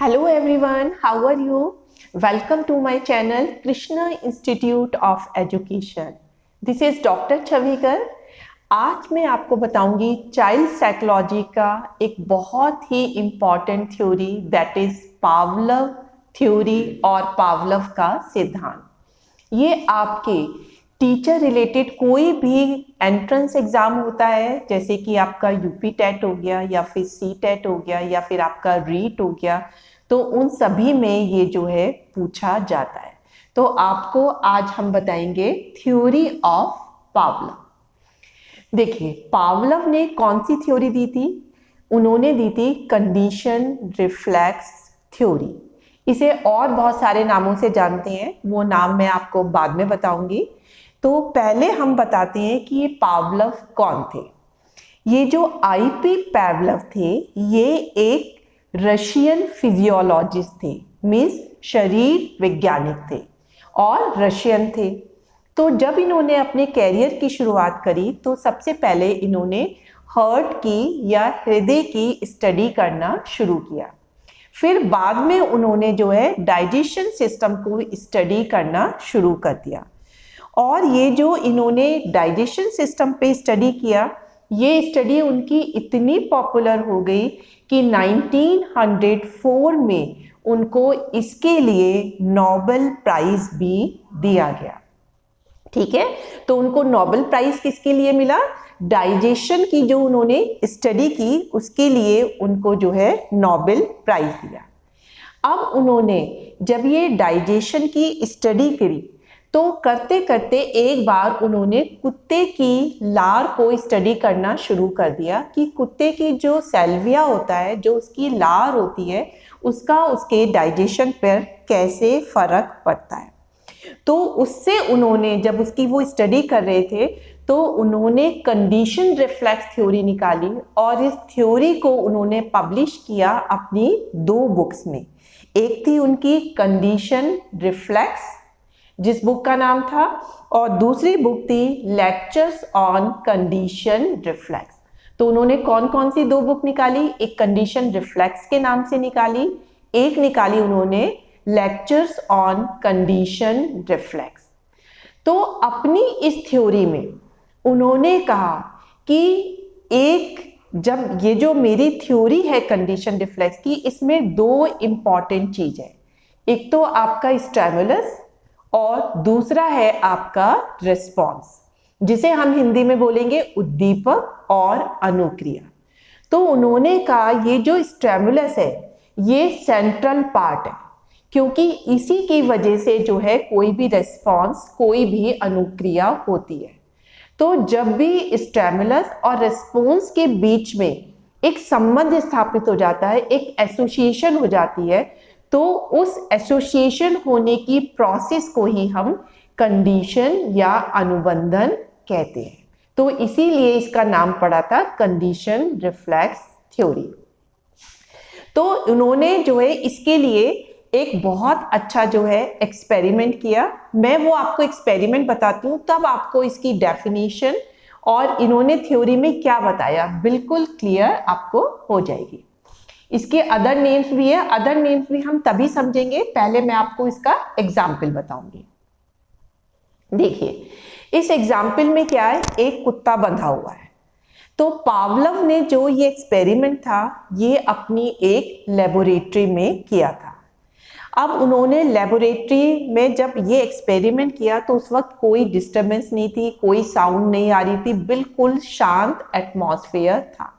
Hello everyone, how are you? Welcome to my channel Krishna Institute of Education. This is Dr. Chavikar. आज मैं आपको बताऊंगी child psychology का एक बहुत ही important theory that is Pavlov theory और पावलव का सिद्धांत। ये आपके टीचर रिलेटेड कोई भी एंट्रेंस एग्जाम होता है, जैसे कि आपका यूपी टेट हो गया या फिर सी टेट हो गया या फिर आपका रीट हो गया, तो उन सभी में ये जो है पूछा जाता है। तो आपको आज हम बताएंगे थ्योरी ऑफ पावलव। देखिए, पावलव ने कौन सी थ्योरी दी थी? उन्होंने दी थी कंडीशन रिफ्लेक्स थ्योरी। इसे और बहुत सारे नामों से जानते हैं, वो नाम मैं आपको बाद में बताऊंगी। तो पहले हम बताते हैं कि ये पावलव कौन थे। ये जो आईपी पावलव थे, ये एक रशियन फिजियोलॉजिस्ट थे, मीन्स शरीर वैज्ञानिक थे और रशियन थे। तो जब इन्होंने अपने कैरियर की शुरुआत करी तो सबसे पहले इन्होंने हार्ट की या हृदय की स्टडी करना शुरू किया। फिर बाद में उन्होंने जो है डाइजेशन सिस्टम को स्टडी करना शुरू कर दिया। और ये जो इन्होंने डाइजेशन सिस्टम पे स्टडी किया, ये स्टडी उनकी इतनी पॉपुलर हो गई कि 1904 में उनको इसके लिए नोबेल प्राइज भी दिया गया। ठीक है, तो उनको नोबेल प्राइज किसके लिए मिला? डाइजेशन की जो उन्होंने स्टडी की उसके लिए उनको जो है नोबेल प्राइज दिया। अब उन्होंने जब ये डाइजेशन की स्टडी करी तो करते करते एक बार उन्होंने कुत्ते की लार को स्टडी करना शुरू कर दिया कि कुत्ते की जो सैल्विया होता है, जो उसकी लार होती है, उसका उसके डाइजेशन पर कैसे फर्क पड़ता है। तो उससे उन्होंने जब उसकी वो स्टडी कर रहे थे तो उन्होंने कंडीशन रिफ्लेक्स थ्योरी निकाली और इस थ्योरी को उन्होंने पब्लिश किया अपनी 2 बुक्स में। एक थी उनकी कंडीशन रिफ्लेक्स, जिस बुक का नाम था, और दूसरी बुक थी लेक्चर्स ऑन कंडीशन रिफ्लेक्स। तो उन्होंने कौन कौन सी 2 बुक निकाली? एक कंडीशन रिफ्लेक्स के नाम से निकाली, एक निकाली उन्होंने लेक्चर्स ऑन कंडीशन रिफ्लेक्स। तो अपनी इस थ्योरी में उन्होंने कहा कि एक जब ये जो मेरी थ्योरी है कंडीशन रिफ्लेक्स की, इसमें 2 इंपॉर्टेंट चीज है। एक तो आपका स्टिमुलस और दूसरा है आपका रिस्पॉन्स, जिसे हम हिंदी में बोलेंगे उद्दीपक और अनुक्रिया। तो उन्होंने कहा ये जो स्टिमुलस है ये सेंट्रल पार्ट है, क्योंकि इसी की वजह से जो है कोई भी रिस्पॉन्स, कोई भी अनुक्रिया होती है। तो जब भी स्टिमुलस और रिस्पॉन्स के बीच में एक संबंध स्थापित हो जाता है, एक एसोसिएशन हो जाती है, तो उस एसोसिएशन होने की प्रोसेस को ही हम कंडीशन या अनुबंधन कहते हैं। तो इसीलिए इसका नाम पड़ा था कंडीशन रिफ्लेक्स थ्योरी। तो उन्होंने जो है इसके लिए एक बहुत अच्छा जो है एक्सपेरिमेंट किया। मैं वो आपको एक्सपेरिमेंट बताती हूँ, तब आपको इसकी डेफिनेशन और इन्होंने थ्योरी में क्या बताया बिल्कुल क्लियर आपको हो जाएगी। इसके अदर नेम्स भी है, अदर नेम्स भी हम तभी समझेंगे, पहले मैं आपको इसका एग्जाम्पल बताऊंगी। देखिए, इस एग्जाम्पल में क्या है, एक कुत्ता बंधा हुआ है। तो पावलव ने जो ये एक्सपेरिमेंट था ये अपनी एक लेबोरेटरी में किया था। अब उन्होंने लेबोरेटरी में जब ये एक्सपेरिमेंट किया तो उस वक्त कोई डिस्टर्बेंस नहीं थी, कोई साउंड नहीं आ रही थी, बिल्कुल शांत एटमॉस्फेयर था।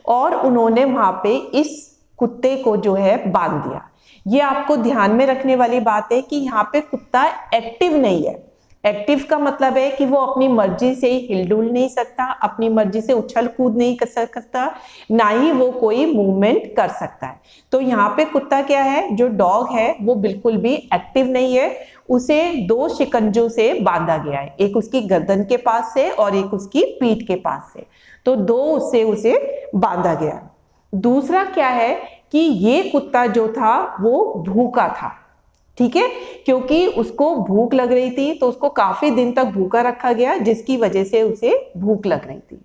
और उन्होंने वहां पे इस कुत्ते को जो है बांध दिया। ये आपको ध्यान में रखने वाली बात है कि यहाँ पे कुत्ता एक्टिव नहीं है। एक्टिव का मतलब है कि वो अपनी मर्जी से हिलडुल नहीं सकता, अपनी मर्जी से उछल कूद नहीं कर सकता, ना ही वो कोई मूवमेंट कर सकता है। तो यहाँ पे कुत्ता क्या है, जो डॉग है वो बिल्कुल भी एक्टिव नहीं है। उसे 2 शिकंजों से बांधा गया है, एक उसकी गर्दन के पास से और एक उसकी पीठ के पास से। तो 2 उससे उसे बांधा गया। दूसरा क्या है कि ये कुत्ता जो था वो भूखा था। ठीक है, क्योंकि उसको भूख लग रही थी तो उसको काफी दिन तक भूखा रखा गया, जिसकी वजह से उसे भूख लग रही थी।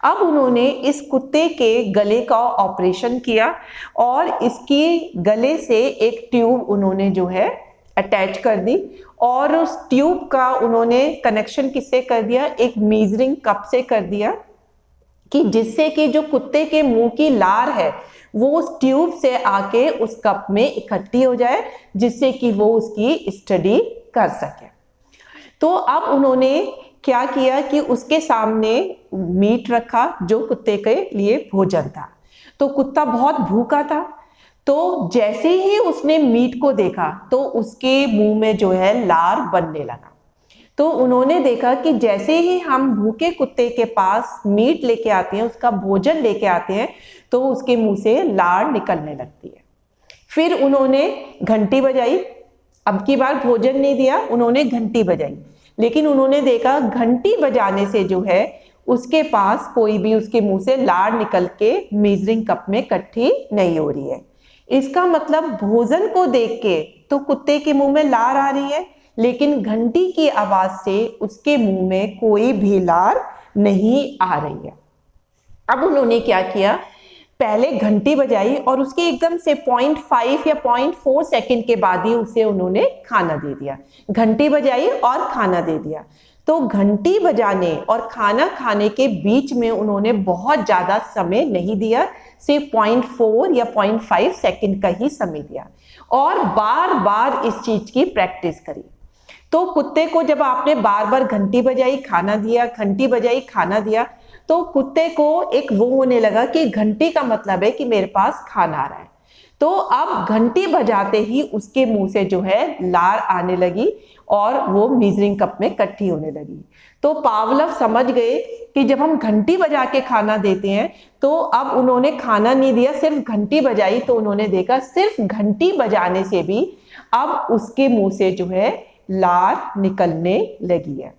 अब उन्होंने इस कुत्ते के गले का ऑपरेशन किया और इसके गले से एक ट्यूब उन्होंने जो है अटैच कर दी और उस ट्यूब का उन्होंने कनेक्शन किससे कर दिया, एक मेजरिंग कप से कर दिया, कि जिससे कि जो कुत्ते के मुंह की लार है वो उस ट्यूब से आके उस कप में इकट्ठी हो जाए, जिससे कि वो उसकी स्टडी कर सके। तो अब उन्होंने क्या किया कि उसके सामने मीट रखा जो कुत्ते के लिए भोजन था। तो कुत्ता बहुत भूखा था, तो जैसे ही उसने मीट को देखा तो उसके मुंह में जो है लार बनने लगा। तो उन्होंने देखा कि जैसे ही हम भूखे कुत्ते के पास मीट लेके आते हैं, उसका भोजन लेके आते हैं, तो उसके मुंह से लार निकलने लगती है। फिर उन्होंने घंटी बजाई, अब की बार भोजन नहीं दिया, उन्होंने घंटी बजाई, लेकिन उन्होंने देखा घंटी बजाने से जो है उसके पास कोई भी उसके मुंह से लार निकल के मेजरिंग कप में इकट्ठी नहीं हो रही है। इसका मतलब भोजन को देख के तो कुत्ते के मुंह में लार आ रही है, लेकिन घंटी की आवाज से उसके मुंह में कोई भी लार नहीं आ रही है। अब उन्होंने क्या किया, पहले घंटी बजाई और उसके एकदम से 0.5 या 0.4 सेकंड के बाद ही उसे उन्होंने खाना दे दिया। घंटी बजाई और खाना दे दिया। तो घंटी बजाने और खाना खाने के बीच में उन्होंने बहुत ज्यादा समय नहीं दिया, सिर्फ 0.4 या 0.5 सेकंड का ही समय दिया और बार बार इस चीज की प्रैक्टिस करी। तो कुत्ते को जब आपने बार बार घंटी बजाई खाना दिया, घंटी बजाई खाना दिया, तो कुत्ते को एक वो होने लगा कि घंटी का मतलब है कि मेरे पास खाना आ रहा है। तो अब घंटी बजाते ही उसके मुंह से जो है लार आने लगी और वो मेजरिंग कप में इकट्ठी होने लगी। तो पावलव समझ गए कि जब हम घंटी बजा के खाना देते हैं, तो अब उन्होंने खाना नहीं दिया, सिर्फ घंटी बजाई, तो उन्होंने देखा सिर्फ घंटी बजाने से भी अब उसके मुंह से जो है लार निकलने लगी है।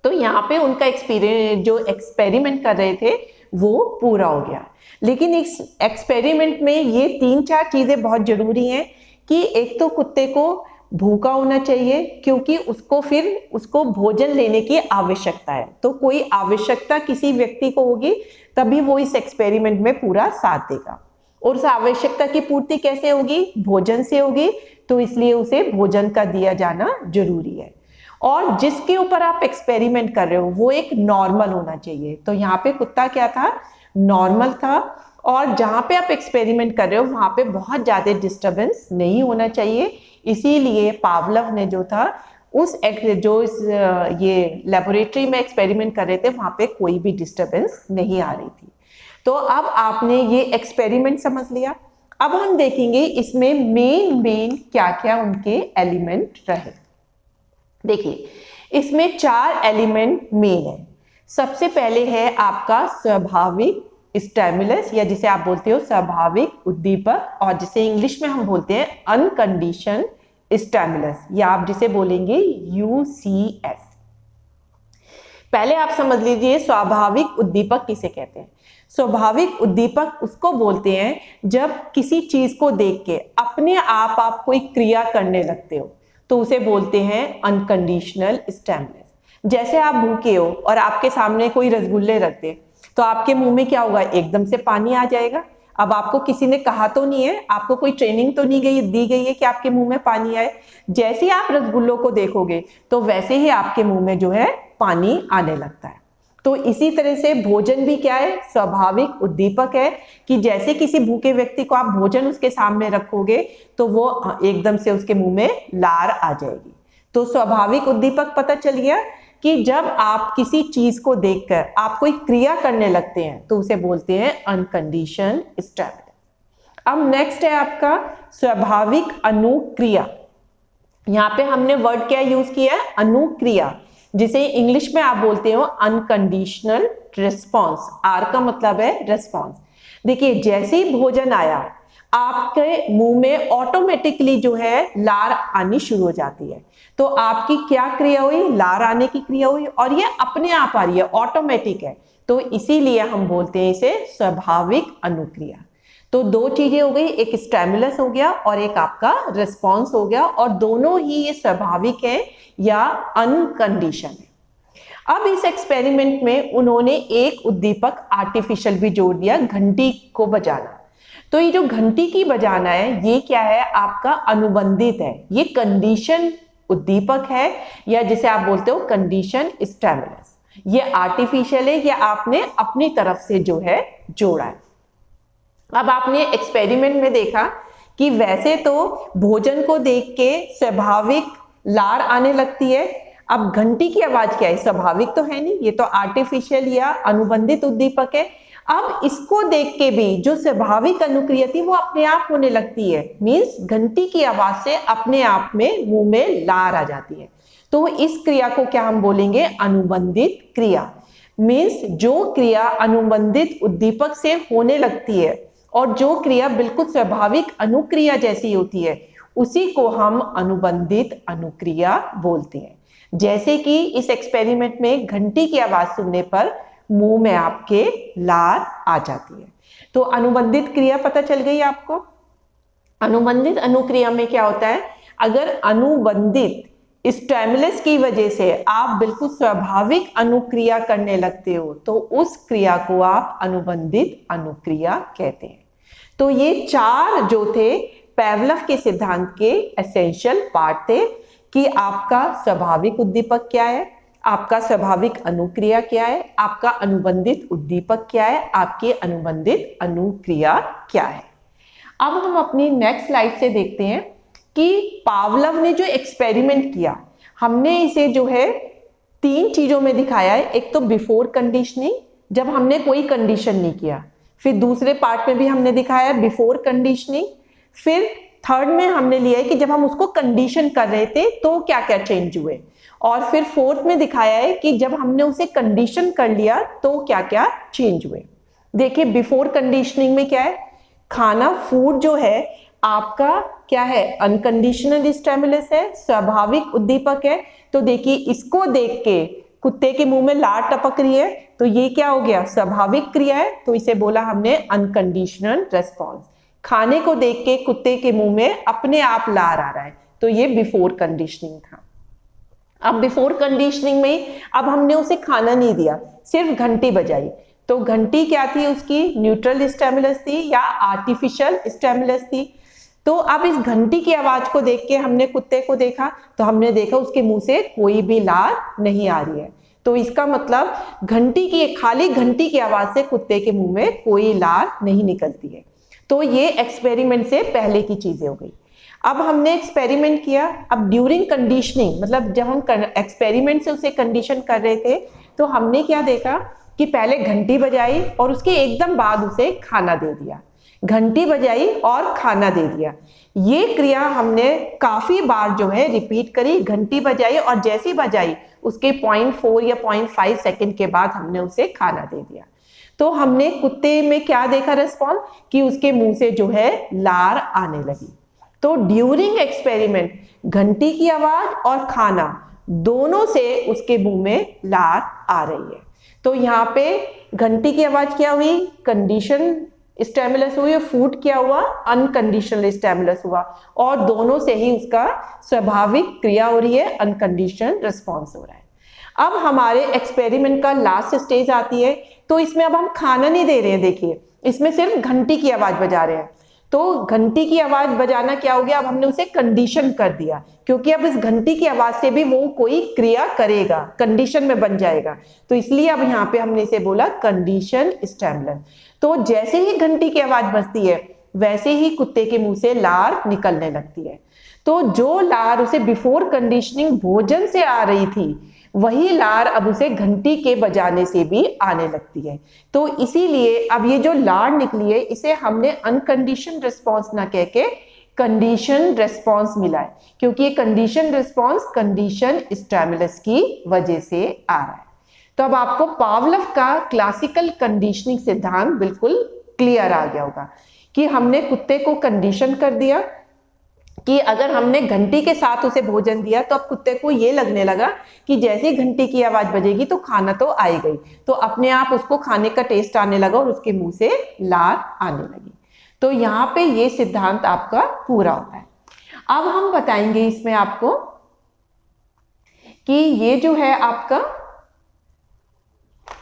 तो यहाँ पे उनका एक्सपेरिमेंट कर रहे थे वो पूरा हो गया। लेकिन इस एक्सपेरिमेंट में ये 3-4 चीजें बहुत जरूरी हैं कि एक तो कुत्ते को भूखा होना चाहिए, क्योंकि उसको भोजन लेने की आवश्यकता है। तो कोई आवश्यकता किसी व्यक्ति को होगी तभी वो इस एक्सपेरिमेंट में पूरा साथ देगा। और उस आवश्यकता की पूर्ति कैसे होगी, भोजन से होगी। तो इसलिए उसे भोजन का दिया जाना जरूरी है। और जिसके ऊपर आप एक्सपेरिमेंट कर रहे हो वो एक नॉर्मल होना चाहिए। तो यहाँ पे कुत्ता क्या था, नॉर्मल था। और जहाँ पे आप एक्सपेरिमेंट कर रहे हो वहाँ पे बहुत ज़्यादा डिस्टर्बेंस नहीं होना चाहिए। इसीलिए पावलव ने जो था ये लेबोरेटरी में एक्सपेरिमेंट कर रहे थे वहाँ पे कोई भी डिस्टर्बेंस नहीं आ रही थी। तो अब आपने ये एक्सपेरिमेंट समझ लिया। अब हम देखेंगे इसमें मेन क्या क्या उनके एलिमेंट रहे। देखिए इसमें 4 एलिमेंट मेन है। सबसे पहले है आपका स्वाभाविक स्टिमुलस, या जिसे आप बोलते हो स्वाभाविक उद्दीपक, और जिसे इंग्लिश में हम बोलते हैं अनकंडीशन स्टिमुलस, या आप जिसे बोलेंगे UCS। पहले आप समझ लीजिए स्वाभाविक उद्दीपक किसे कहते हैं। स्वाभाविक उद्दीपक उसको बोलते हैं जब किसी चीज को देख के अपने आप कोई क्रिया करने लगते हो, तो उसे बोलते हैं अनकंडीशनल स्टिमुलस। जैसे आप भूखे हो और आपके सामने कोई रसगुल्ले रख दे, तो आपके मुंह में क्या होगा, एकदम से पानी आ जाएगा। अब आपको किसी ने कहा तो नहीं है, आपको कोई ट्रेनिंग तो नहीं दी गई है कि आपके मुंह में पानी आए। जैसे ही आप रसगुल्लों को देखोगे तो वैसे ही आपके मुंह में जो है पानी आने लगता है। तो इसी तरह से भोजन भी क्या है, स्वाभाविक उद्दीपक है कि जैसे किसी भूखे व्यक्ति को आप भोजन उसके सामने रखोगे तो वो एकदम से उसके मुंह में लार आ जाएगी। तो स्वाभाविक उद्दीपक पता चल गया कि जब आप किसी चीज को देखकर आप कोई क्रिया करने लगते हैं तो उसे बोलते हैं अनकंडीशन स्टिमुलस। अब नेक्स्ट है आपका स्वाभाविक अनुक्रिया। यहाँ पे हमने वर्ड क्या यूज किया है, अनुक्रिया, जिसे इंग्लिश में आप बोलते हो अनकंडीशनल रिस्पॉन्स। आर का मतलब है रिस्पॉन्स। देखिए जैसे ही भोजन आया आपके मुंह में ऑटोमेटिकली जो है लार आनी शुरू हो जाती है। तो आपकी क्या क्रिया हुई, लार आने की क्रिया हुई, और ये अपने आप आ रही है, ऑटोमेटिक है। तो इसीलिए हम बोलते हैं इसे स्वाभाविक अनुक्रिया। तो 2 चीजें हो गई, एक स्टिमुलस हो गया और एक आपका रिस्पॉन्स हो गया, और दोनों ही ये स्वाभाविक है या अनकंडीशन है। अब इस एक्सपेरिमेंट में उन्होंने एक उद्दीपक आर्टिफिशियल भी जोड़ दिया, घंटी को बजाना। तो ये जो घंटी की बजाना है ये क्या है, आपका अनुबंधित है, ये कंडीशन उद्दीपक है, या जिसे आप बोलते हो कंडीशन स्टिमुलस। ये आर्टिफिशियल है, ये आपने अपनी तरफ से जो है जोड़ा है। अब आपने एक्सपेरिमेंट में देखा कि वैसे तो भोजन को देख के स्वाभाविक लार आने लगती है। अब घंटी की आवाज क्या है, स्वाभाविक तो है नहीं, ये तो आर्टिफिशियल या अनुबंधित उद्दीपक है। अब इसको देख के भी जो स्वाभाविक अनुक्रिया थी वो अपने आप होने लगती है, मींस घंटी की आवाज से अपने आप में मुंह में लार आ जाती है। तो इस क्रिया को क्या हम बोलेंगे, अनुबंधित क्रिया। मींस जो क्रिया अनुबंधित उद्दीपक से होने लगती है और जो क्रिया बिल्कुल स्वाभाविक अनुक्रिया जैसी होती है उसी को हम अनुबंधित अनुक्रिया बोलते हैं। जैसे कि इस एक्सपेरिमेंट में घंटी की आवाज सुनने पर मुंह में आपके लार आ जाती है। तो अनुबंधित क्रिया पता चल गई आपको। अनुबंधित अनुक्रिया में क्या होता है, अगर अनुबंधित स्टिमुलस की वजह से आप बिल्कुल स्वाभाविक अनुक्रिया करने लगते हो तो उस क्रिया को आप अनुबंधित अनुक्रिया कहते हैं। तो ये चार जो थे पावलोव के सिद्धांत के एसेंशियल पार्ट थे कि आपका स्वाभाविक उद्दीपक क्या है, आपका स्वाभाविक अनुक्रिया क्या है, आपका अनुबंधित उद्दीपक क्या है, आपकी अनुबंधित अनुक्रिया क्या है। अब हम अपनी नेक्स्ट स्लाइड से देखते हैं कि पावलोव ने जो एक्सपेरिमेंट किया, हमने इसे जो है तीन चीजों में दिखाया है। एक तो बिफोर कंडीशनिंग, जब हमने कोई कंडीशन नहीं किया, फिर दूसरे पार्ट में भी हमने दिखाया है बिफोर कंडीशनिंग, फिर थर्ड में हमने लिया है कि जब हम उसको कंडीशन कर रहे थे तो क्या क्या चेंज हुए, और फिर फोर्थ में दिखाया है कि जब हमने उसे कंडीशन कर लिया तो क्या क्या चेंज हुए। देखिए बिफोर कंडीशनिंग में क्या है, खाना फूड जो है आपका क्या है, अनकंडीशनल स्टिमुलस है, स्वाभाविक उद्दीपक है। तो देखिए इसको देख के कुत्ते के मुंह में लार टपक रही है तो ये क्या हो गया, स्वाभाविक क्रिया है, तो इसे बोला हमने अनकंडीशनल रेस्पॉन्स। खाने को देख के कुत्ते के मुंह में अपने आप लार आ रहा है तो ये बिफोर कंडीशनिंग था। अब बिफोर कंडीशनिंग में अब हमने उसे खाना नहीं दिया, सिर्फ घंटी बजाई, तो घंटी क्या थी, उसकी न्यूट्रल स्टिमुलस थी या आर्टिफिशियल स्टिमुलस थी। तो अब इस घंटी की आवाज को देख के हमने कुत्ते को देखा तो हमने देखा उसके मुंह से कोई भी लार नहीं आ रही है, तो इसका मतलब खाली घंटी की आवाज से कुत्ते के मुंह में कोई लार नहीं निकलती है। तो ये एक्सपेरिमेंट से पहले की चीजें हो गई। अब हमने एक्सपेरिमेंट किया, अब ड्यूरिंग कंडीशनिंग मतलब जब हम एक्सपेरिमेंट से उसे कंडीशन कर रहे थे तो हमने क्या देखा कि पहले घंटी बजाई और उसके एकदम बाद उसे खाना दे दिया, घंटी बजाई और खाना दे दिया। ये क्रिया हमने काफी बार जो है रिपीट करी, घंटी बजाई और जैसी बजाई उसके 0.4 या 0.5 सेकंड के बाद हमने उसे खाना दे दिया। तो हमने कुत्ते में क्या देखा रिस्पॉन्स, कि उसके मुंह से जो है लार आने लगी। तो ड्यूरिंग एक्सपेरिमेंट घंटी की आवाज और खाना दोनों से उसके मुंह में लार आ रही है। तो यहाँ पे घंटी की आवाज क्या हुई, कंडीशन स्टिमुलस हुई, फूड क्या हुआ, अनकंडीशनल स्टिमुलस हुआ, और दोनों से ही उसका स्वाभाविक क्रिया हो रही है, अनकंडीशनल रिस्पॉन्स हो रहा है। अब हमारे एक्सपेरिमेंट का लास्ट स्टेज आती है, तो इसमें अब हम खाना नहीं दे रहे हैं, देखिए इसमें सिर्फ घंटी की आवाज बजा रहे हैं। तो घंटी की आवाज बजाना क्या हो गया, अब हमने उसे कंडीशन कर दिया, क्योंकि अब इस घंटी की आवाज से भी वो कोई क्रिया करेगा, कंडीशन में बन जाएगा, तो इसलिए अब यहाँ पे हमने इसे बोला कंडीशन स्टिमुलस। तो जैसे ही घंटी की आवाज बजती है वैसे ही कुत्ते के मुंह से लार निकलने लगती है। तो जो लार उसे बिफोर कंडीशनिंग भोजन से आ रही थी वही लार अब उसे घंटी के बजाने से भी आने लगती है। तो इसीलिए अब ये जो लार निकली है इसे हमने अनकंडीशन रिस्पॉन्स ना कह के कंडीशन रिस्पॉन्स मिला है, क्योंकि ये कंडीशन रिस्पॉन्स कंडीशन स्टिमुलस की वजह से आ रहा है। तो अब आपको पावलोव का क्लासिकल कंडीशनिंग सिद्धांत बिल्कुल क्लियर आ गया होगा कि हमने कुत्ते को कंडीशन कर दिया कि अगर हमने घंटी के साथ उसे भोजन दिया तो अब कुत्ते को ये लगने लगा कि जैसे घंटी की आवाज बजेगी तो खाना तो आई गई, तो अपने आप उसको खाने का टेस्ट आने लगा और उसके मुंह से लार आने लगी। तो यहाँ पे ये सिद्धांत आपका पूरा होता है। अब हम बताएंगे इसमें आपको कि ये जो है आपका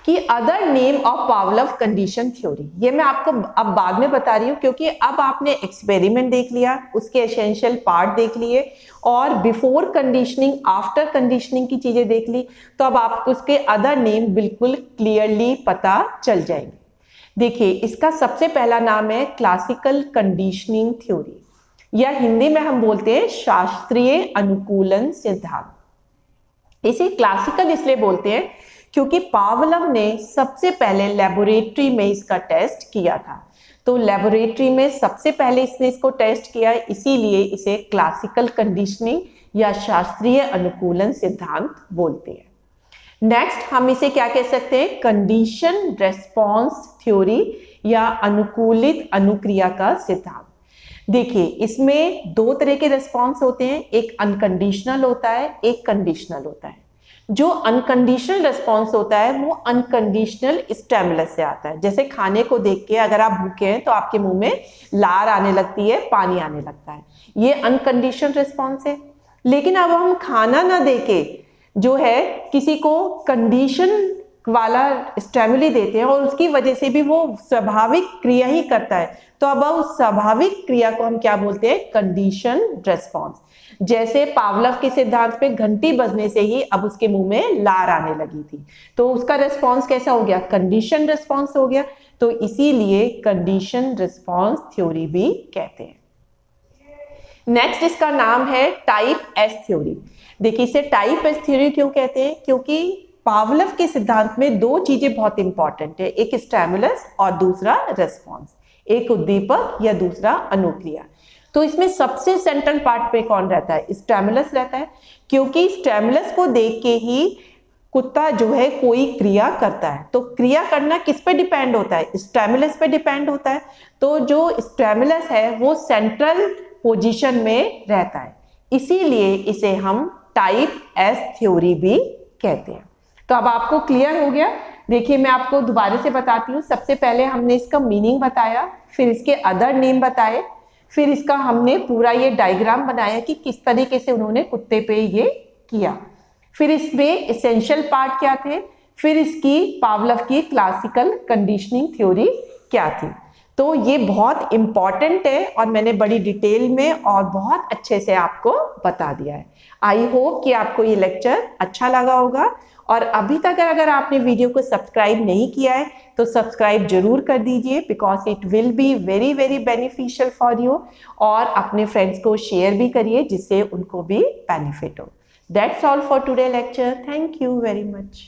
कि other name of पावलव condition theory. ये मैं आपको अब बाद में बता रही हूँ, क्योंकि अब आपने एक्सपेरिमेंट देख लिया, उसके एसेंशियल पार्ट देख लिए और बिफोर कंडीशनिंग आफ्टर कंडीशनिंग की चीजें देख ली, तो अब आपको उसके अदर नेम बिल्कुल क्लियरली पता चल जाएंगे। देखिए, इसका सबसे पहला नाम है क्लासिकल कंडीशनिंग थ्योरी, या हिंदी में हम बोलते हैं शास्त्रीय अनुकूलन सिद्धांत। इसे क्लासिकल इसलिए बोलते हैं क्योंकि पावलव ने सबसे पहले लेबोरेटरी में इसका टेस्ट किया था। तो लेबोरेटरी में सबसे पहले इसने इसको टेस्ट किया, इसीलिए इसे क्लासिकल कंडीशनिंग या शास्त्रीय अनुकूलन सिद्धांत बोलते हैं। नेक्स्ट हम इसे क्या कह सकते हैं, कंडीशन रेस्पॉन्स थ्योरी या अनुकूलित अनुक्रिया का सिद्धांत। देखिए, इसमें दो तरह के रेस्पॉन्स होते हैं, एक अनकंडीशनल होता है, एक कंडीशनल होता है। जो अनकंडीशनल रेस्पॉन्स होता है वो अनकंडीशनल स्टिमुलस से आता है। जैसे खाने को देख के अगर आप भूखे हैं तो आपके मुंह में लार आने लगती है, पानी आने लगता है, ये अनकंडीशनल रेस्पॉन्स है। लेकिन अब हम खाना ना देके जो है किसी को कंडीशन वाला स्टिमुली देते हैं और उसकी वजह से भी वो स्वाभाविक क्रिया ही करता है, तो अब उस स्वाभाविक क्रिया को हम क्या बोलते हैं, कंडीशन रेस्पॉन्स। जैसे पावलव के सिद्धांत में घंटी बजने से ही अब उसके मुंह में लार आने लगी थी, तो उसका रेस्पॉन्स कैसा हो गया, कंडीशन रेस्पॉन्स हो गया। तो इसीलिए कंडीशन रेस्पॉन्स थ्योरी भी कहते हैं। नेक्स्ट इसका नाम है टाइप एस थ्योरी। देखिए, इसे टाइप एस थ्योरी क्यों कहते हैं, क्योंकि पावलव के सिद्धांत में दो चीजें बहुत इंपॉर्टेंट है, एक स्टिमुलस और दूसरा रेस्पॉन्स, एक उद्दीपक या दूसरा अनुक्रिया। तो इसमें सबसे सेंट्रल पार्ट पे कौन रहता है, स्टिमुलस रहता है, क्योंकि स्टिमुलस को देख के ही कुत्ता जो है कोई क्रिया करता है। तो क्रिया करना किस पे डिपेंड होता है, स्टिमुलस पे डिपेंड होता है। तो जो स्टिमुलस है वो सेंट्रल पोजीशन में रहता है, इसीलिए इसे हम टाइप एस थ्योरी भी कहते हैं। तो अब आपको क्लियर हो गया। देखिए, मैं आपको दोबारा से बताती हूँ। सबसे पहले हमने इसका मीनिंग बताया, फिर इसके अदर नेम बताए, फिर इसका हमने पूरा ये डायग्राम बनाया कि किस तरीके से उन्होंने कुत्ते पे ये किया, फिर इसमें एसेंशियल पार्ट क्या थे, फिर इसकी पावलव की क्लासिकल कंडीशनिंग थ्योरी क्या थी। तो ये बहुत इंपॉर्टेंट है और मैंने बड़ी डिटेल में और बहुत अच्छे से आपको बता दिया है। आई होप कि आपको ये लेक्चर अच्छा लगा होगा। और अभी तक अगर आपने वीडियो को सब्सक्राइब नहीं किया है तो सब्सक्राइब जरूर कर दीजिए, because it will be very very beneficial for you. और अपने फ्रेंड्स को शेयर भी करिए जिससे उनको भी बेनिफिट हो। That's all for today lecture. Thank you very much.